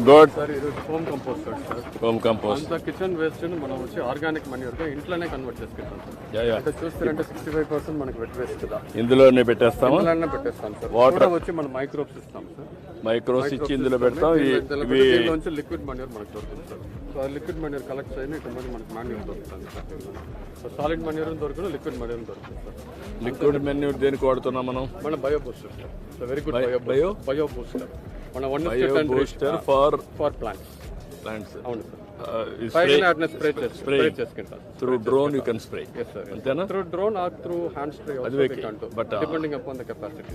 Good sir ఇది home composter sir. Home compost. అంతా kitchen waste మనం వచ్చి ఆర్గానిక్ మనీగా ఇంట్లోనే కన్వర్ట్ చేసుకుంటాం సార్. ఇక్కడ చూస్తారంటే 65% మనకి వెట్ వేస్ట్ కదా, ఇందులోనే పెట్టేస్తాము. ఇందులోనే పెట్టేస్తాం సార్. వాటర్ వచ్చి మనం మైక్రోబ్స్ ఇస్తాం సార్. మైక్రోస్ ఇచ్చి ఇందులో పెడతాం. దీనిలోంచి లిక్విడ్ మనీర్ మనకు దొరుకుతుంది సార్. సో ఆ లిక్విడ్ మనీర్ కలెక్ట్ అయిన ఇటు మనకి మాన్యూర్ దొరుకుతుంది సార్. సో సాలిడ్ మనీర్ దొరుకుతుంది, లిక్విడ్ మనీర్ దొరుకుతుంది సార్. లిక్విడ్ మెన్యూర్ దేనికి వాడుతున్నాం మనం? మన bio booster sir. So very good bio booster. మన బూస్టర్ ఫర్ ప్లాంట్స్. అవును sir. Spray through drone you can spray. అంతేనా? Through drone or through hand spray but depending upon the capacity.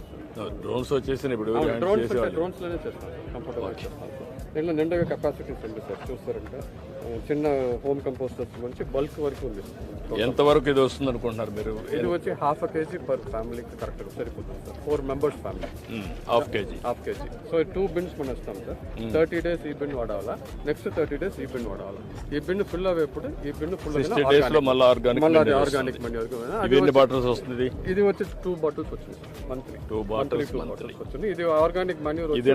Drones వచ్చేసి ఇప్పుడు drones లోనే చేస్తాం, comfortable చేస్తాం. దీంట్లో నిండుగా కెపాసిటీస్ ఉంది సార్. చూస్తారంటే చిన్న హోమ్ కంపోస్టర్స్ నుంచి బల్క్ వరకు ఉంది. ఎంత వరకు ఇది వస్తుంది అనుకుంటున్నారు మీరు? ఇది వచ్చి ½ kg పర్ ఫ్యామిలీకి కరెక్ట్గా సరిపోతుంది sir. 4 members family ½ kg. So 2 bins మనం ఇస్తాం సార్. 30 days ఈ బిన్ వాడాలా, నెక్స్ట్ 30 days ఈ బిన్ వాడాలా. ఈ బిన్ ఫుల్ అయ్యేప్పుడు ఈ బిన్ ఫుల్ మళ్ళీ ఆర్గానిక్ మనీర్. ఎన్ని బాటిల్స్ వస్తుంది? ఇది వచ్చి 2 bottles వచ్చింది మంత్లీ. 2 bottles వచ్చింది. ఇది ఆర్గానిక్ మనీర్. ఇది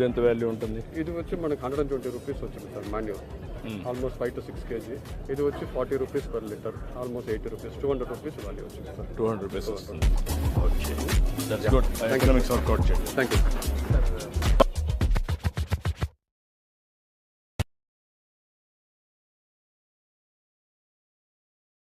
ఎంత వాల్యూ ఉంటుంది? ఇది వచ్చి మనకి 120 rupees వచ్చింది సార్ మనీర్. Almost 5 to 6 kg. ఇది వచ్చి 40 rupees per liter, almost 80 rupees, 200 rupees value వచ్చింది సార్. 200 rupees వస్తుంది. Okay, that's good. Economics work out చేయండి. Thank you.